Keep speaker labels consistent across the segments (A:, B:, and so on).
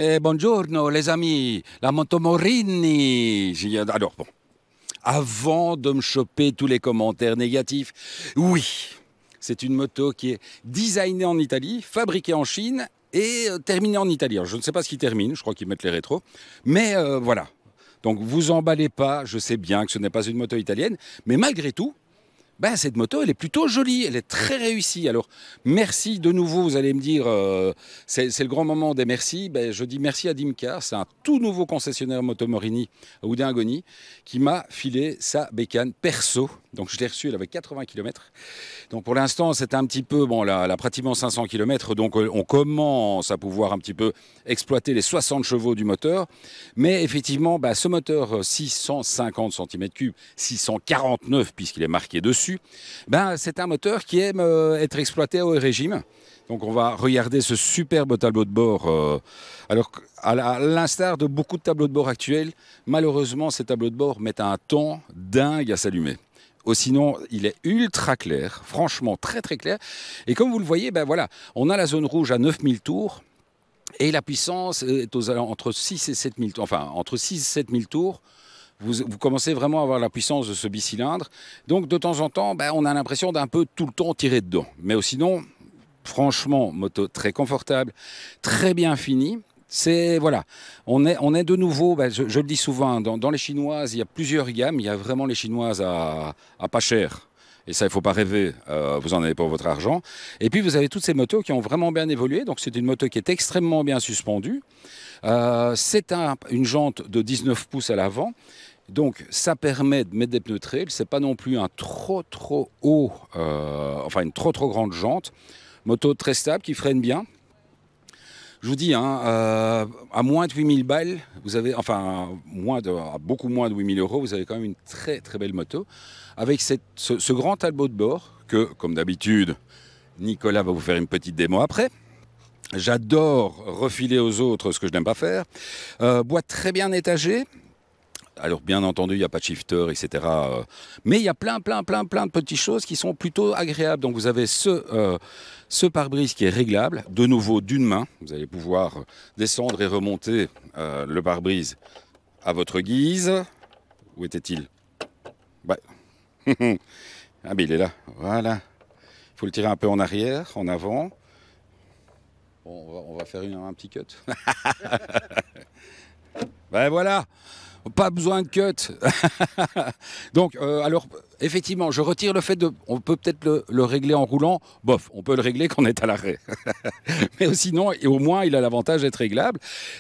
A: Buongiorno les amis, la moto Morini. Alors bon, avant de me choper tous les commentaires négatifs, oui, c'est une moto qui est designée en Italie, fabriquée en Chine et terminée en Italie. Alors, je ne sais pas ce qu'ils terminent, je crois qu'ils mettent les rétros, mais voilà. Donc vous emballez pas, je sais bien que ce n'est pas une moto italienne, mais malgré tout, ben, cette moto, elle est plutôt jolie, elle est très réussie. Alors, merci de nouveau, vous allez me dire, c'est le grand moment des merci. Ben, je dis merci à Dimcar, c'est un tout nouveau concessionnaire Moto Morini à Oudin-Agony qui m'a filé sa bécane perso. Donc, je l'ai reçue, elle avait 80 km. Donc, pour l'instant, c'est un petit peu, bon, là, elle a pratiquement 500 km. Donc, on commence à pouvoir un petit peu exploiter les 60 chevaux du moteur. Mais effectivement, ben, ce moteur 650 cm3, 649 puisqu'il est marqué dessus, ben, c'est un moteur qui aime être exploité à haut régime. Donc on va regarder ce superbe tableau de bord. Alors à l'instar de beaucoup de tableaux de bord actuels, malheureusement ces tableaux de bord mettent un temps dingue à s'allumer. Sinon, il est ultra clair, franchement très très clair. Et comme vous le voyez, ben voilà, on a la zone rouge à 9000 tours et la puissance est entre 6 et 7000 tours, enfin entre 6 et 7000 tours. Vous commencez vraiment à avoir la puissance de ce bicylindre. Donc de temps en temps, ben, on a l'impression d'un peu tout le temps tirer dedans. Mais sinon, franchement, moto très confortable, très bien finie. C'est voilà, on est de nouveau, ben, je le dis souvent, dans les chinoises, il y a plusieurs gammes. Il y a vraiment les chinoises à pas cher. Et ça, il ne faut pas rêver, vous n'en avez pas votre argent. Et puis, vous avez toutes ces motos qui ont vraiment bien évolué. Donc, c'est une moto qui est extrêmement bien suspendue. C'est une jante de 19 pouces à l'avant. Donc, ça permet de mettre des pneus trail. Ce n'est pas non plus un trop haut, enfin une trop grande jante. Moto très stable qui freine bien. Je vous dis, hein, à moins de 8000 balles, vous avez, enfin, à beaucoup moins de 8000 euros, vous avez quand même une très belle moto. Avec ce grand tableau de bord que, comme d'habitude, Nicolas va vous faire une petite démo après. J'adore refiler aux autres ce que je n'aime pas faire. Boîte très bien étagée. Alors bien entendu, il n'y a pas de shifter, etc. Mais il y a plein de petites choses qui sont plutôt agréables. Donc vous avez ce pare-brise qui est réglable, de nouveau d'une main. Vous allez pouvoir descendre et remonter le pare-brise à votre guise. Où était-il? Ouais. Ah ben il est là, voilà. Il faut le tirer un peu en arrière, en avant. Bon, on va faire un petit cut. Ben voilà. Pas besoin de cut. Donc, alors, effectivement, je retire le fait de... On peut peut-être le régler en roulant. Bof, on peut le régler quand on est à l'arrêt. Mais sinon, et au moins, il a l'avantage d'être réglable.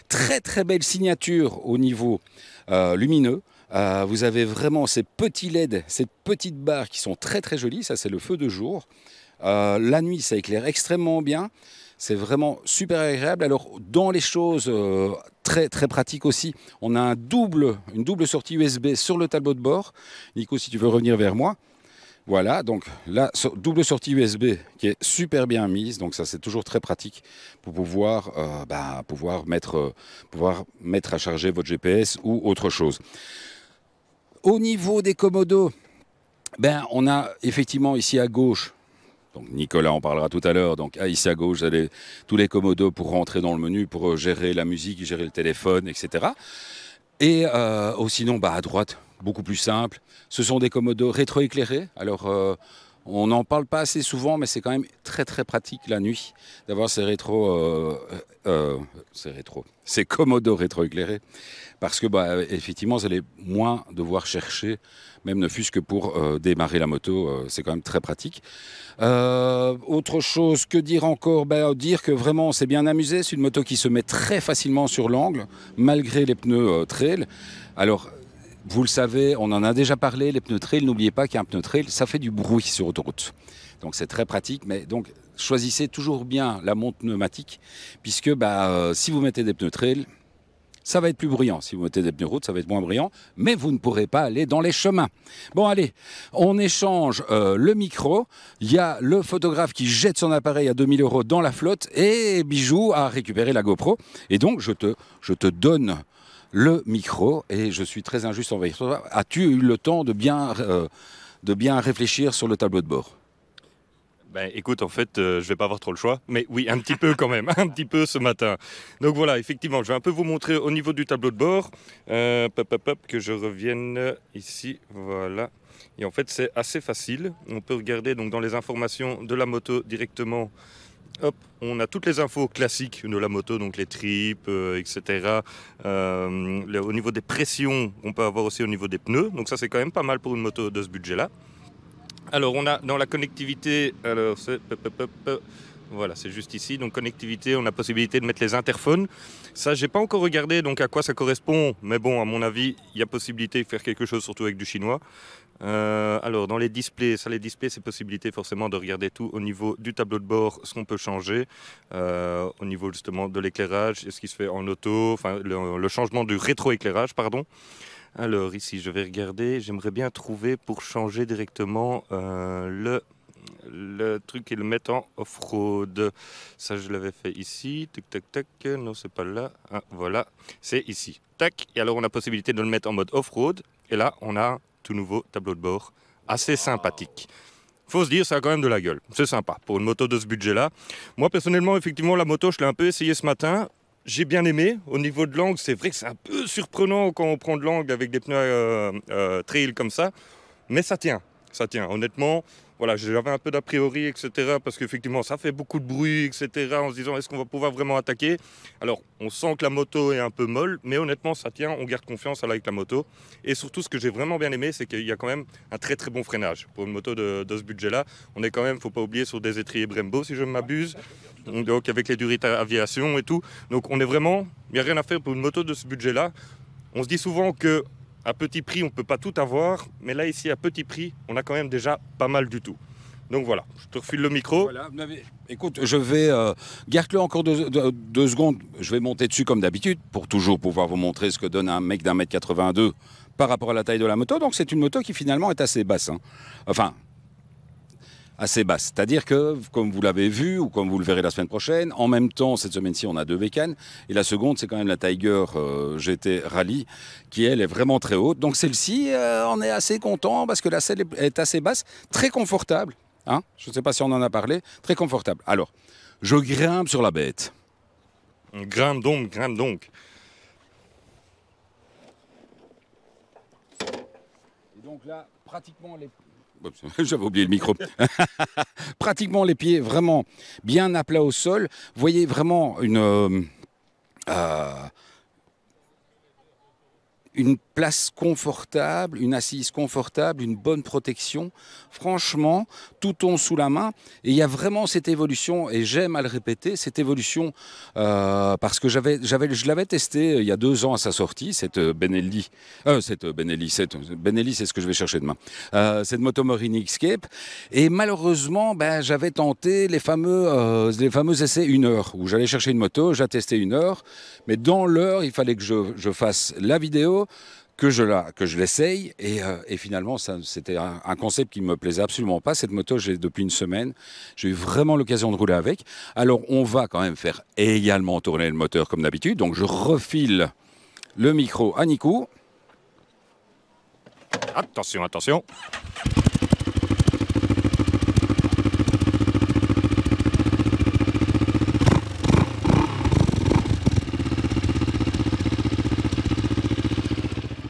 A: Très belle signature au niveau lumineux. Vous avez vraiment ces petits LED, ces petites barres qui sont très jolies. Ça, c'est le feu de jour. La nuit, ça éclaire extrêmement bien. C'est vraiment super agréable. Alors, dans les choses très pratiques aussi, on a une double sortie USB sur le tableau de bord. Nico, si tu veux revenir vers moi. Voilà, donc la double sortie USB qui est super bien mise. Donc ça, c'est toujours très pratique pour pouvoir mettre à charger votre GPS ou autre chose. Au niveau des commodos, ben, on a effectivement ici à gauche, donc Nicolas en parlera tout à l'heure, donc ici à gauche, vous avez tous les commodos pour rentrer dans le menu, pour gérer la musique, gérer le téléphone, etc. Et sinon, bah, à droite, beaucoup plus simple, ce sont des commodos rétroéclairés. Alors, on n'en parle pas assez souvent, mais c'est quand même très pratique la nuit d'avoir ces commodos rétroéclairés. Parce que, bah, effectivement, vous allez moins devoir chercher, même ne fût-ce que pour démarrer la moto, c'est quand même très pratique. Autre chose, que dire encore? Ben, dire que vraiment on s'est bien amusé. C'est une moto qui se met très facilement sur l'angle, malgré les pneus trail. Alors, vous le savez, on en a déjà parlé, les pneus trail, n'oubliez pas qu'un pneu trail, ça fait du bruit sur autoroute. Donc c'est très pratique, mais donc choisissez toujours bien la monte pneumatique, puisque si vous mettez des pneus trail, ça va être plus bruyant. Si vous mettez des pneus route, ça va être moins bruyant, mais vous ne pourrez pas aller dans les chemins. Bon, allez, on échange le micro. Il y a le photographe qui jette son appareil à 2000 € dans la flotte et Bijou a récupéré la GoPro. Et donc, je te donne le micro et je suis très injuste envers toi. As-tu eu le temps de bien réfléchir sur le tableau de bord?
B: Ben, écoute, en fait, je vais pas avoir trop le choix, mais oui, un petit peu quand même, un petit peu ce matin. Donc voilà, effectivement, je vais un peu vous montrer au niveau du tableau de bord, que je revienne ici, voilà. Et en fait, c'est assez facile. On peut regarder donc dans les informations de la moto directement. Hop, on a toutes les infos classiques de la moto, donc les tripes, etc. Au niveau des pressions, on peut avoir aussi au niveau des pneus. Donc ça, c'est quand même pas mal pour une moto de ce budget-là. Alors, on a dans la connectivité, alors voilà, c'est juste ici. Donc, connectivité, on a possibilité de mettre les interphones. Ça, j'ai pas encore regardé donc à quoi ça correspond, mais bon, à mon avis, il y a possibilité de faire quelque chose, surtout avec du chinois. Alors, dans les displays, les displays, c'est possibilité forcément de regarder tout au niveau du tableau de bord, ce qu'on peut changer, au niveau justement de l'éclairage, ce qui se fait en auto, enfin, le changement du rétroéclairage, pardon. Alors ici, je vais regarder, j'aimerais bien trouver pour changer directement le truc et le mettre en off-road. Ça, je l'avais fait ici, tac, tac, tac, non, c'est pas là, ah, voilà, c'est ici, tac, et alors on a possibilité de le mettre en mode off-road, et là, on a un tout nouveau tableau de bord, assez sympathique. Faut se dire, ça a quand même de la gueule, c'est sympa, pour une moto de ce budget-là. Moi, personnellement, effectivement, la moto, je l'ai un peu essayé ce matin. J'ai bien aimé. Au niveau de l'angle, c'est vrai que c'est un peu surprenant quand on prend de l'angle avec des pneus trail comme ça. Mais ça tient. Ça tient. Honnêtement, voilà, j'avais un peu d'a priori, etc. Parce qu'effectivement, ça fait beaucoup de bruit, etc. En se disant, est-ce qu'on va pouvoir vraiment attaquer? Alors, on sent que la moto est un peu molle. Mais honnêtement, ça tient. On garde confiance avec la moto. Et surtout, ce que j'ai vraiment bien aimé, c'est qu'il y a quand même un très très bon freinage. Pour une moto de ce budget-là, on est quand même, faut pas oublier, sur des étriers Brembo, si je ne m'abuse. Donc avec les Durita Aviation et tout. Donc on est vraiment, il n'y a rien à faire pour une moto de ce budget-là. On se dit souvent que à petit prix, on ne peut pas tout avoir. Mais là, ici, à petit prix, on a quand même déjà pas mal du tout. Donc voilà, je te refile le micro.
A: Voilà, écoute, je vais... garde-le encore deux secondes. Je vais monter dessus comme d'habitude pour toujours pouvoir vous montrer ce que donne un mec d'1 m 82 par rapport à la taille de la moto. Donc c'est une moto qui finalement est assez basse. Hein. Enfin... assez basse. C'est-à-dire que, comme vous l'avez vu, ou comme vous le verrez la semaine prochaine, en même temps, cette semaine-ci, on a 2 bécanes. Et la seconde, c'est quand même la Tiger GT Rally, qui, elle, est vraiment très haute. Donc celle-ci, on est assez content, parce que la selle est assez basse, très confortable. Hein, je ne sais pas si on en a parlé. Très confortable. Alors, je grimpe sur la bête.
B: Grimpe donc, grimpe donc.
A: Et donc là, pratiquement les... J'avais oublié le micro. Pratiquement les pieds vraiment bien à plat au sol. Vous voyez vraiment une place confortable, une assise confortable, une bonne protection. Franchement, tout tombe sous la main. Et il y a vraiment cette évolution, et j'aime à le répéter, cette évolution, parce que je l'avais testé il y a 2 ans à sa sortie, cette Benelli, Benelli, c'est ce que je vais chercher demain, cette moto Morini Escape. Et malheureusement, j'avais tenté les fameux essais 1 heure, où j'allais chercher une moto, j'ai testé 1 heure, mais dans l'heure, il fallait que je fasse la vidéo, que je l'essaye, et finalement c'était un concept qui ne me plaisait absolument pas. Cette moto, j'ai depuis une semaine, j'ai eu vraiment l'occasion de rouler avec. Alors on va quand même faire également tourner le moteur comme d'habitude, donc je refile le micro à Nico.
B: Attention, attention.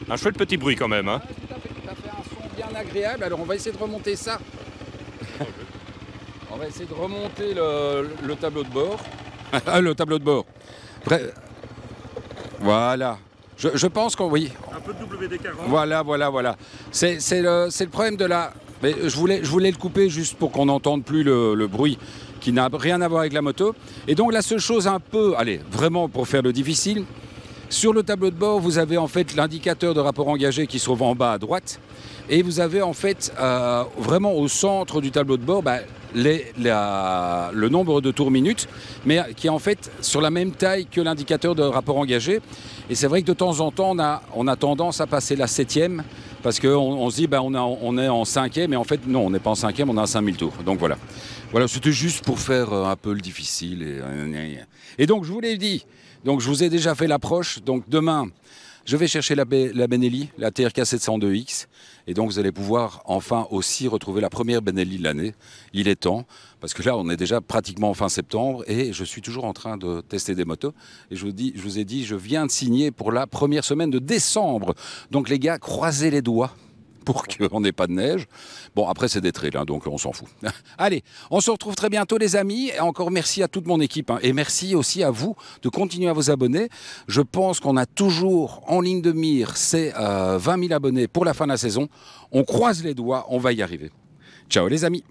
B: Un chouette petit bruit quand même. Hein.
A: Tout à fait, un son bien agréable. Alors on va essayer de remonter ça. On va essayer de remonter le tableau de bord. Le tableau de bord. Voilà. Je pense qu'on... Oui.
B: Un peu de WD-40.
A: Voilà. C'est le problème de la... Mais je voulais le couper juste pour qu'on n'entende plus le bruit qui n'a rien à voir avec la moto. Et donc la seule chose un peu... Allez, vraiment pour faire le difficile... Sur le tableau de bord, vous avez en fait l'indicateur de rapport engagé qui se trouve en bas à droite. Et vous avez en fait vraiment au centre du tableau de bord le nombre de tours minutes, mais qui est en fait sur la même taille que l'indicateur de rapport engagé. Et c'est vrai que de temps en temps, on a tendance à passer la 7e, parce qu'on se dit on est en 5e, et en fait non, on n'est pas en 5e, on a 5000 tours. Donc voilà. Voilà, c'était juste pour faire un peu le difficile. Et donc je vous l'ai dit. Donc je vous ai déjà fait l'approche. Donc demain, Je vais chercher la Benelli, la TRK 702X. Et donc, vous allez pouvoir enfin aussi retrouver la première Benelli de l'année. Il est temps, parce que là, on est déjà pratiquement fin septembre et je suis toujours en train de tester des motos. Et je vous ai dit, je viens de signer pour la première semaine de décembre. Donc, les gars, croisez les doigts pour qu'on n'ait pas de neige. Bon, après, c'est des trails, hein, donc on s'en fout. Allez, on se retrouve très bientôt, les amis. Et encore merci à toute mon équipe. Hein, et merci aussi à vous de continuer à vous abonner. Je pense qu'on a toujours en ligne de mire ces 20 000 abonnés pour la fin de la saison. On croise les doigts, on va y arriver. Ciao, les amis.